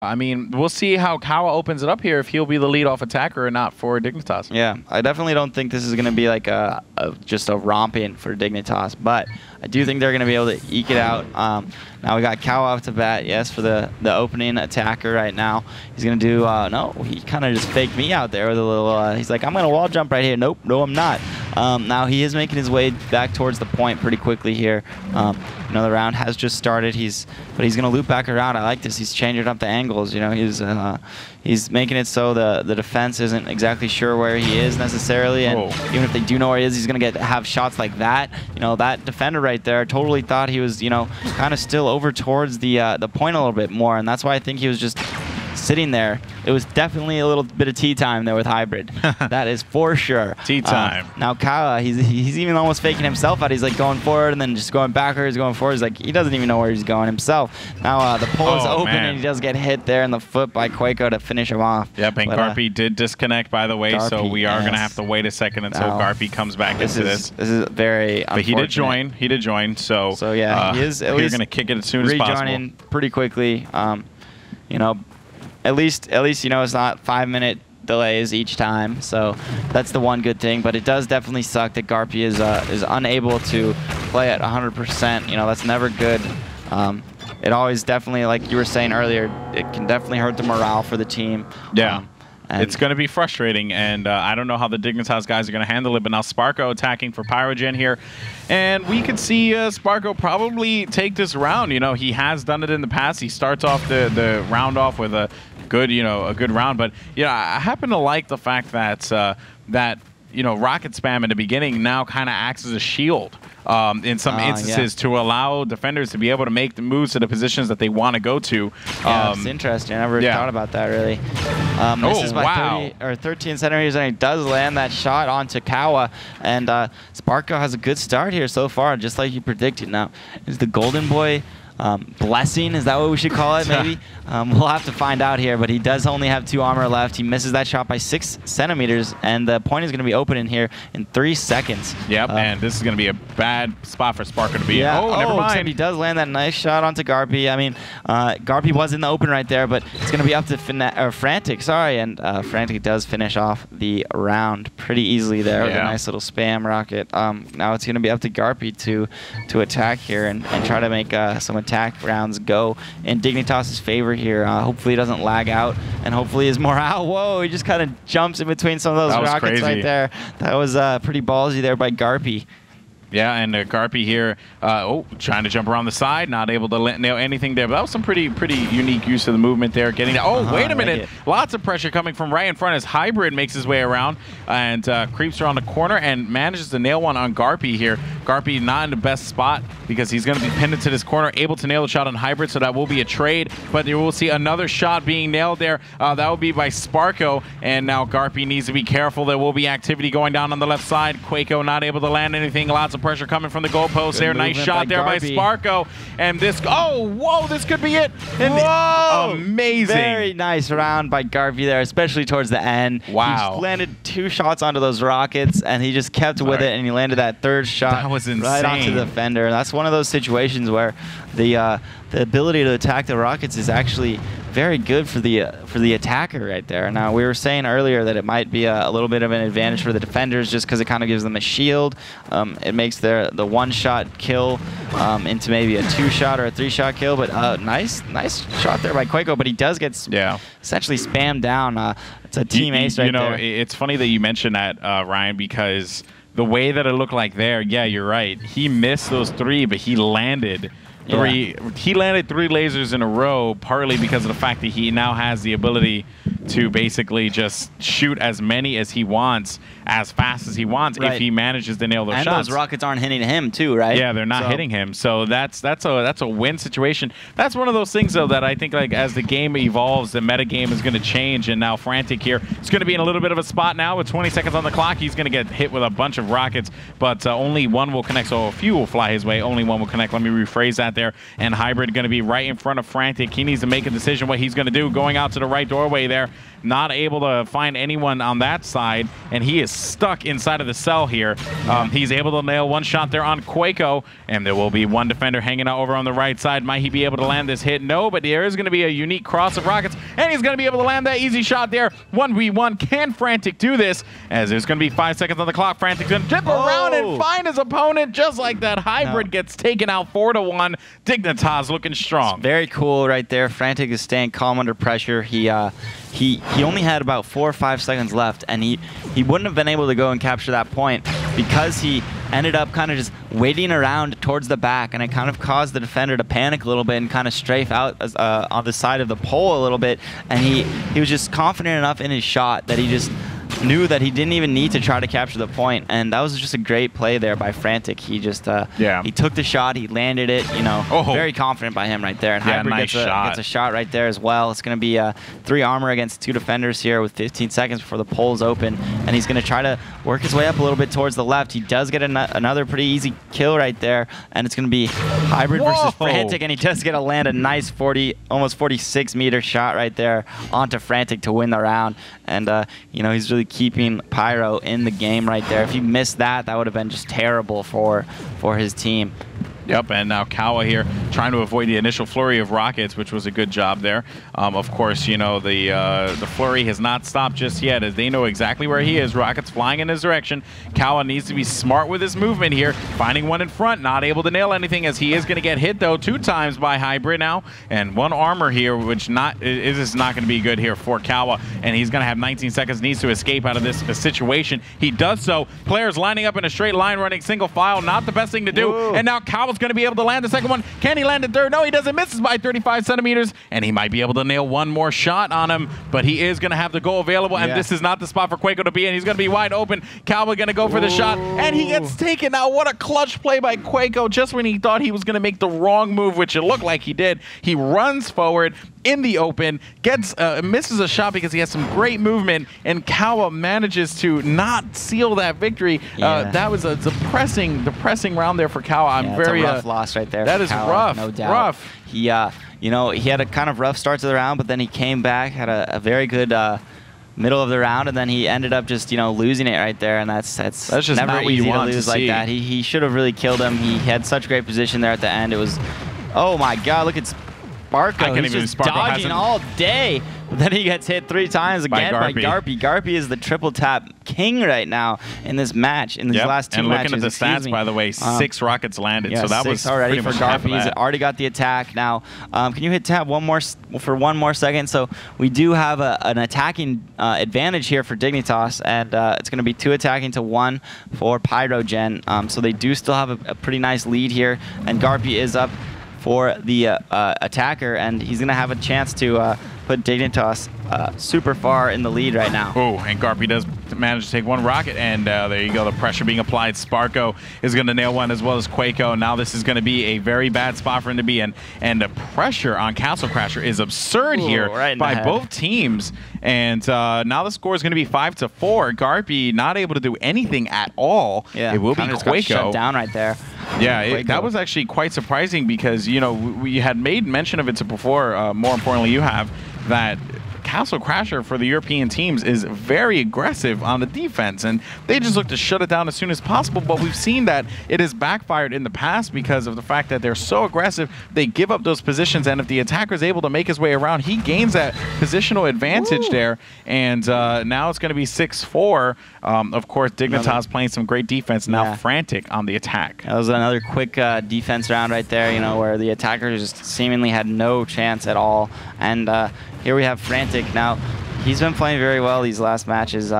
I mean, we'll see how Kawa opens it up here, if he'll be the leadoff attacker or not for Dignitas. Yeah, I definitely don't think this is going to be like just a romping for Dignitas, but I do think they're going to be able to eke it out. Now we got Kawa off to bat, yes, for the opening attacker right now. He's going to do, no, he kind of just faked me out there with a little, he's like, I'm going to wall jump right here. Nope, no, I'm not. Now he is making his way back towards the point pretty quickly here. The round has just started, but he's going to loop back around. I like this. He's changing up the angles. You know, he's making it so the defense isn't exactly sure where he is necessarily, and even if they do know where he is, he's going to have shots like that. You know, that defender right there totally thought he was, kind of still over towards the point a little bit more, and that's why I think he was just sitting there. It was definitely a little bit of tea time there with Hybrid. That is for sure. Tea time. Now Kawa, he's even almost faking himself out. He's like going forward and then just going backwards, going forward. He's like, he doesn't even know where he's going himself. Now the pole is open and he does get hit there in the foot by Quaco to finish him off. Yep, and Garpy did disconnect, by the way, Garpy, so we are going to have to wait a second until Garpy comes back into this. This is very unfortunate. But he did join, so yeah, he is at least going to kick it as soon as possible. Rejoining pretty quickly. At least it's not 5-minute delays each time, so that's the one good thing. But it does definitely suck that Garpy is unable to play at 100%. That's never good. It always definitely, like you were saying earlier, it can definitely hurt the morale for the team. Yeah. It's going to be frustrating, and I don't know how the Dignitas guys are going to handle it, but now Sparko attacking for Pyrogen here. And we could see Sparko probably take this round. He has done it in the past. He starts off the round off with a good round. But, I happen to like the fact that, rocket spam in the beginning now kind of acts as a shield in some instances to allow defenders to be able to make the moves to the positions that they want to go to. Yeah, it's interesting. I never thought about that, really. Misses by 13 centimeters, and he does land that shot onto Kawa. And Sparko has a good start here so far, just like you predicted. Now, is the Golden Boy blessing? Is that what we should call it, maybe? We'll have to find out here, but he does only have 2 armor left. He misses that shot by 6 centimeters, and the point is going to be open in here in 3 seconds. Yep, and this is going to be a bad spot for Sparko to be in. Oh, never mind. He does land that nice shot onto Garpy. I mean, Garpy was in the open right there, but it's going to be up to Frantic, and Frantic does finish off the round pretty easily there with a nice little spam rocket. Now it's going to be up to Garpy to attack here and try to make some attack rounds go in Dignitas' favor here. Hopefully he doesn't lag out, and hopefully his morale. Whoa, he just kind of jumps in between some of those rockets right there. That was pretty ballsy there by Garpy. Yeah, and Garpy here, trying to jump around the side, not able to nail anything there. But that was some pretty unique use of the movement there. Getting wait a minute. Lots of pressure coming from right in front as Hybrid makes his way around and creeps around the corner and manages to nail one on Garpy here. Garpy not in the best spot because he's going to be pinned into this corner, able to nail the shot on Hybrid, so that will be a trade. But you will see another shot being nailed there. That will be by Sparko, and now Garpy needs to be careful. There will be activity going down on the left side. Quaco not able to land anything. Lots of pressure coming from the goalpost there. Nice shot there by Sparko. And this, whoa, this could be it. And whoa! Amazing. Very nice round by Garpy there, especially towards the end. Wow. He landed 2 shots onto those rockets, and he just kept with it, and he landed that 3rd shot. That was insane. Right onto the fender. That's one of those situations where the ability to attack the rockets is actually very good for the attacker right there. Now, we were saying earlier that it might be a little bit of an advantage for the defenders just because it kind of gives them a shield. It makes the 1-shot kill into maybe a 2-shot or a 3-shot kill. But nice shot there by Quaco, but he does get essentially spammed down. It's a team ace right there. It's funny that you mentioned that, Ryan, because the way that it looked like there, yeah, you're right. He missed those 3, but he landed 3. He landed 3 lasers in a row, partly because of the fact that he now has the ability to basically just shoot as many as he wants, as fast as he wants, if he manages to nail those shots. And those rockets aren't hitting him too, right? Yeah, they're not hitting him. So that's a win situation. That's one of those things, though, that I think, like, as the game evolves, the meta game is going to change. And now Frantic here is going to be in a little bit of a spot now with 20 seconds on the clock. He's going to get hit with a bunch of rockets, but only one will connect. So a few will fly his way. Only one will connect. Let me rephrase that there. And Hybrid going to be right in front of Frantic. He needs to make a decision what he's going to do. Going out to the right doorway there. not able to find anyone on that side, and he is stuck inside of the cell here. He's able to nail one shot there on Quaco, and there will be one defender hanging out over on the right side. Might he be able to land this hit? No, but there is going to be a unique cross of rockets, and he's going to be able to land that easy shot there. 1v1. Can Frantic do this? As there's going to be 5 seconds on the clock. Frantic's going to dip around and find his opponent just like that. Hybrid gets taken out 4-1. Dignitas looking strong. It's very cool right there. Frantic is staying calm under pressure. He only had about 4 or 5 seconds left, and he wouldn't have been able to go and capture that point because he ended up kind of just waiting around towards the back, and it kind of caused the defender to panic a little bit and kind of strafe out on the side of the pole a little bit, and he was just confident enough in his shot that he just knew that he didn't even need to try to capture the point, and that was just a great play there by Frantic. He just he took the shot, he landed it, you know, very confident by him right there. And Hybrid gets a shot right there as well. It's going to be 3 armor against 2 defenders here with 15 seconds before the pole's open, and he's going to try to work his way up a little bit towards the left. He does get another pretty easy kill right there, and it's going to be Hybrid versus Frantic, and he does get to land a nice almost 46 meter shot right there onto Frantic to win the round. And you know, he's really keeping Pyro in the game right there. If he missed that, that would have been just terrible for his team. Yep, and now Kawa here trying to avoid the initial flurry of rockets, which was a good job there. Of course, you know, the flurry has not stopped just yet, as they know exactly where he is. Rockets flying in his direction. Kawa needs to be smart with his movement here, finding one in front, not able to nail anything, as he is going to get hit, though, 2 times by Hybrid now, and 1 armor here, which is not going to be good here for Kawa, and he's going to have 19 seconds, needs to escape out of this situation. He does so. Players lining up in a straight line, running single file, not the best thing to do, and now Kawa's going to be able to land the second one. Can he land the third? No, he doesn't. Misses by 35 centimeters, and he might be able to nail one more shot on him, but he is going to have the goal available, and this is not the spot for Quaco to be in. He's going to be wide open. Kawa going to go for the shot, and he gets taken out. What a clutch play by Quaco just when he thought he was going to make the wrong move, which it looked like he did. He runs forward in the open, gets misses a shot because he has some great movement, and Kawa manages to not seal that victory. That was a depressing round there for Kawa. I'm very it's a rough loss right there. That is Kawa, rough. no doubt. Rough. He you know, he had a kind of rough start to the round, but then he came back, had a very good middle of the round, and then he ended up just, you know, losing it right there, and that's just never not what easy you want to lose to like see. that. He should have really killed him. He had such great position there at the end. It was, oh my God, look at Sparko. He's just dodging all day. But then he gets hit 3 times again by Garpy. Garpy is the triple tap king right now in this match, in these last 2 matches. And looking at the stats, by the way, 6 rockets landed. So that was already for Garpy. He's already got the attack. Now, can you hit tab for one more second? So we do have an attacking advantage here for Dignitas, and it's going to be 2 attacking to 1 for Pyrogen. So they do still have a pretty nice lead here, and Garpy is up for the attacker, and he's going to have a chance to put Dignitas super far in the lead right now. Oh, and Garpy does manage to take 1 rocket, and there you go, the pressure being applied. Sparko is going to nail 1 as well as Quaco. Now this is going to be a very bad spot for him to be in, and the pressure on Castle Crasher is absurd here by both teams. And now the score is going to be 5-4. Garpy not able to do anything at all. Yeah, it will be Quaco. Shut down right there. Yeah, that was actually quite surprising because, you know, we had made mention of it before, more importantly you have, that Castle Crasher for the European teams is very aggressive on the defense, and they just look to shut it down as soon as possible, but we've seen that it has backfired in the past because of the fact that they're so aggressive, they give up those positions, and if the attacker is able to make his way around, he gains that positional advantage there, and now it's going to be 6-4. Of course, Dignitas playing some great defense, now Frantic on the attack. That was another quick defense round right there, you know, where the attackers just seemingly had no chance at all, and here we have Frantic. Now, he's been playing very well these last matches.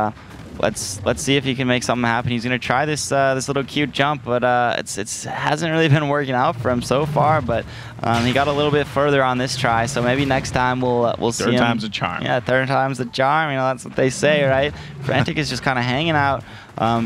Let's see if he can make something happen. He's going to try this this little cute jump, but it hasn't really been working out for him so far. But he got a little bit further on this try, so maybe next time we'll see him. Third time's a charm. Yeah, third time's the charm. You know, that's what they say, right? Frantic is just kind of hanging out.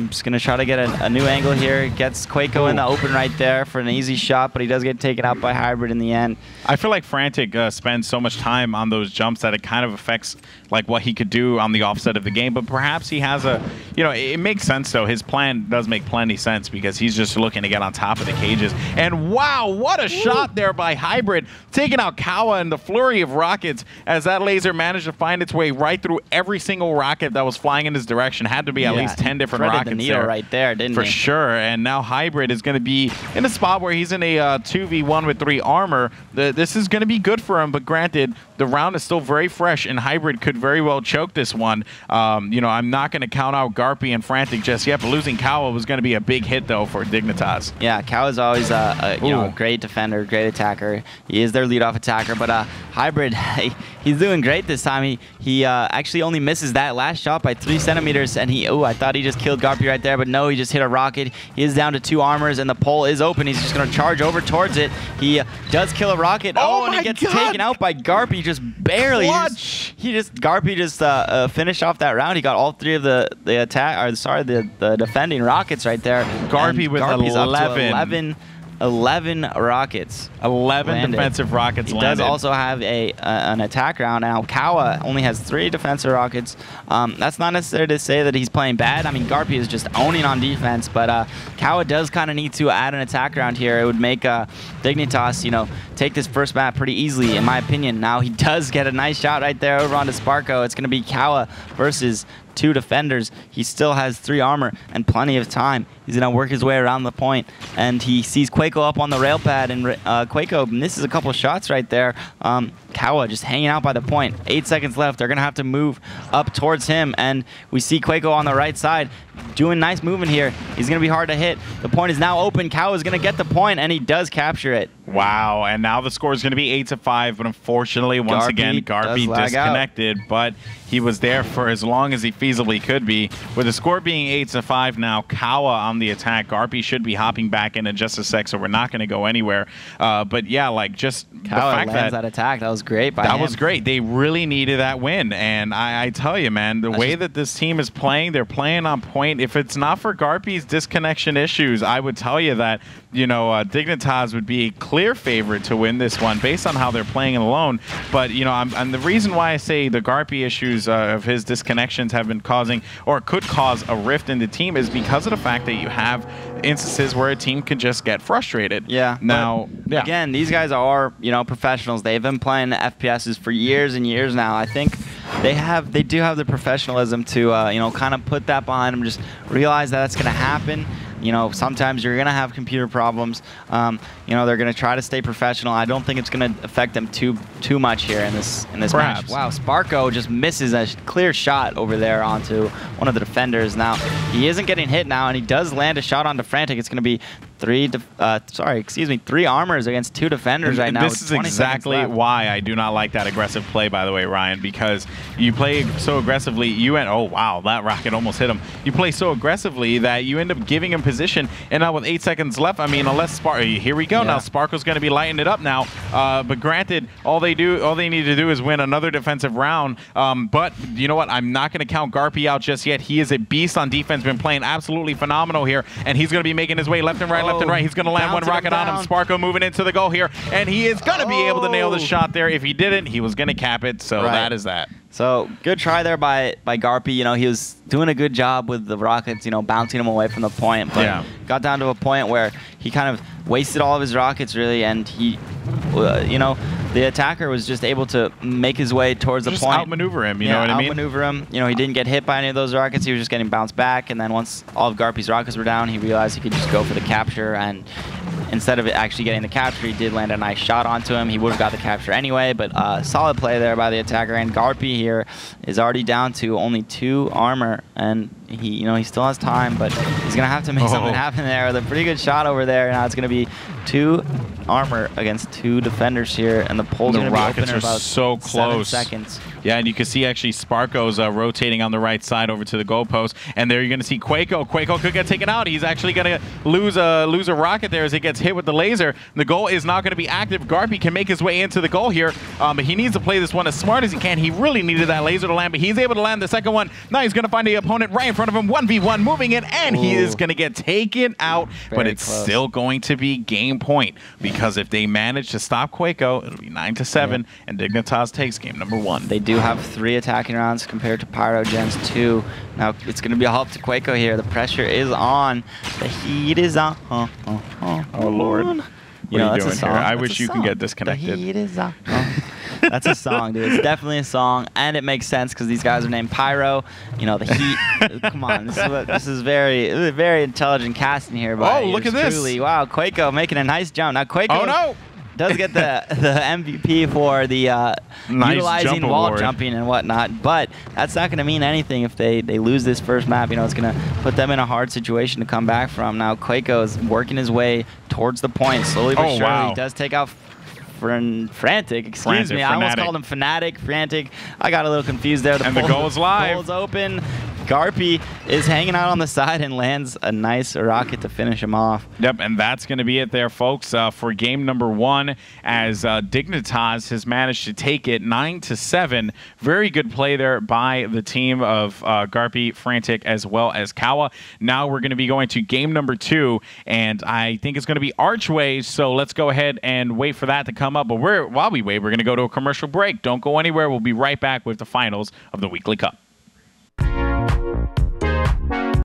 Just going to try to get a new angle here. Gets Quaco in the open right there for an easy shot, but he does get taken out by Hybrid in the end. I feel like Frantic spends so much time on those jumps that it kind of affects like what he could do on the offset of the game. But perhaps he has a, you know, it makes sense though. His plan does make plenty sense because he's just looking to get on top of the cages. And wow, what a shot there by Hybrid, taking out Kawa in the flurry of rockets as that laser managed to find its way right through every single rocket that was flying in his direction. Had to be at least 10 different rockets the needle there. Right there, didn't For he? sure. And now Hybrid is going to be in a spot where he's in a 2v1 with 3 armor. This is going to be good for him, but granted, the round is still very fresh, and Hybrid could very well choke this one. You know, I'm not going to count out Garpy and Frantic just yet, but losing Kawa was going to be a big hit, though, for Dignitas. Yeah, Kawa's always a great defender, great attacker. He is their leadoff attacker, but Hybrid, he's doing great this time. He actually only misses that last shot by 3 centimeters, and I thought he just killed Garpy right there, but no, he just hit a rocket. He is down to 2 armors, and the pole is open. He's just going to charge over towards it. He does kill a rocket. And he gets taken out by Garpy just barely. Garpy just finished off that round. He got all 3 of the defending rockets right there. Garpy with Garpy's 11. 11 rockets. 11 landed. defensive rockets he landed. He does also have an attack round. Now, Kawa only has 3 defensive rockets. That's not necessarily to say that he's playing bad. I mean, Garpy is just owning on defense, but Kawa does kind of need to add an attack round here. It would make Dignitas, you know, take this first map pretty easily, in my opinion. Now, he does get a nice shot right there over onto Sparko. It's going to be Kawa versus 2 defenders. He still has 3 armor and plenty of time. He's going to work his way around the point, and he sees Quaco up on the rail pad, and Quaco misses a couple shots right there. Kawa just hanging out by the point. 8 seconds left. They're going to have to move up towards him, and we see Quaco on the right side doing nice movement here. He's going to be hard to hit. The point is now open. Kawa is going to get the point, and he does capture it. Wow, and now the score is going to be 8-5, but unfortunately, once again, Garpy disconnected, but he was there for as long as he feasibly could be. With the score being 8-5 now, Kawa on the attack. Garpy should be hopping back in just a sec, so we're not going to go anywhere. But yeah, like just Kawa the fact lands that attack, that was great by him. That was great. They really needed that win, and I tell you, man, the way that this team is playing, they're playing on point. If it's not for Garpy's disconnection issues, I would tell you that, you know, Dignitas would be a clear favorite to win this one based on how they're playing alone. But, you know, and the reason why I say the Garpy issues of his disconnections have been causing, or could cause, a rift in the team is because of the fact that you have instances where a team can just get frustrated. Yeah. Now, again, these guys are, you know, professionals. They've been playing FPSs for years and years now. I think they do have the professionalism to, you know, kind of put that behind them, just realize that that's going to happen. You know, sometimes you're going to have computer problems. You know, they're going to try to stay professional. I don't think it's going to affect them too much here in this match. Wow, Sparko just misses a clear shot over there onto one of the defenders. Now, he isn't getting hit now, and he does land a shot onto Frantic. It's going to be 3 armors against 2 defenders right now. This is exactly why I do not like that aggressive play, by the way, Ryan, because you play so aggressively, oh wow, that rocket almost hit him. You play so aggressively that you end up giving him position, and now with 8 seconds left, I mean, unless here we go. Yeah. Now Sparko's going to be lighting it up now, but granted, all they need to do is win another defensive round. But you know what? I'm not going to count Garpy out just yet. He is a beast on defense, been playing absolutely phenomenal here, and he's going to be making his way left and right, left and right. He's going to land one rocket on him. Sparko moving into the goal here, and he is going to be able to nail the shot there. If he didn't, he was going to cap it, so that is that. So good try there by Garpy. You know, he was doing a good job with the rockets, you know, bouncing them away from the point, but got down to a point where he kind of wasted all of his rockets, really, and he, you know, the attacker was just able to make his way towards the point. Outmaneuver him, you know what I mean? Outmaneuver him. You know, he didn't get hit by any of those rockets. He was just getting bounced back, and then once all of Garpy's rockets were down, he realized he could just go for the capture, and instead of actually getting the capture, he did land a nice shot onto him. He would have got the capture anyway, but solid play there by the attacker, and Garpy here is already down to only 2 armor, and he still has time, but he's gonna have to make something happen there with a pretty good shot over there. Now it's gonna be 2 armor against 2 defenders here, and the pole's gonna be open in about so close. 7 seconds. Yeah, and you can see actually Sparko's rotating on the right side over to the goalpost, and there you're going to see Quako. Quako could get taken out. He's actually going to lose a rocket there as he gets hit with the laser. The goal is not going to be active. Garpy can make his way into the goal here, but he needs to play this one as smart as he can. He really needed that laser to land, but he's able to land the second one. Now he's going to find the opponent right in front of him, 1v1, moving in, and he is going to get taken out, but it's still going to be game point, because if they manage to stop Quako, it'll be 9-7, and Dignitas takes game number 1. They do have 3 attacking rounds compared to Pyrogen's 2. Now it's going to be a help to Quako here. The pressure is on. The heat is on. Oh, Lord. You know, that's a song. Here? I wish you can get disconnected. The heat is on. That's a song, dude. It's definitely a song, and it makes sense because these guys are named Pyro. You know, the heat. Come on, this is very intelligent casting here. Oh, look at this! Truly, wow, Quako making a nice jump. Now Quako. Oh no! Does get the MVP for the utilizing wall jumping and whatnot, but that's not going to mean anything if they lose this first map. You know, it's going to put them in a hard situation to come back from. Now Quako is working his way towards the point, slowly but surely. He does take out Frantic. Excuse me, I almost called him Fnatic. Frantic. I got a little confused there. The goal is live. The goal is open. Garpy is hanging out on the side and lands a nice rocket to finish him off. Yep, and that's going to be it there, folks, for game number 1, as Dignitas has managed to take it 9-7. Very good play there by the team of Garpy, Frantic, as well as Kawa. Now we're going to be going to game number 2, and I think it's going to be Archways, so let's go ahead and wait for that to come up. But while we wait, we're going to go to a commercial break. Don't go anywhere. We'll be right back with the finals of the Weekly Cup.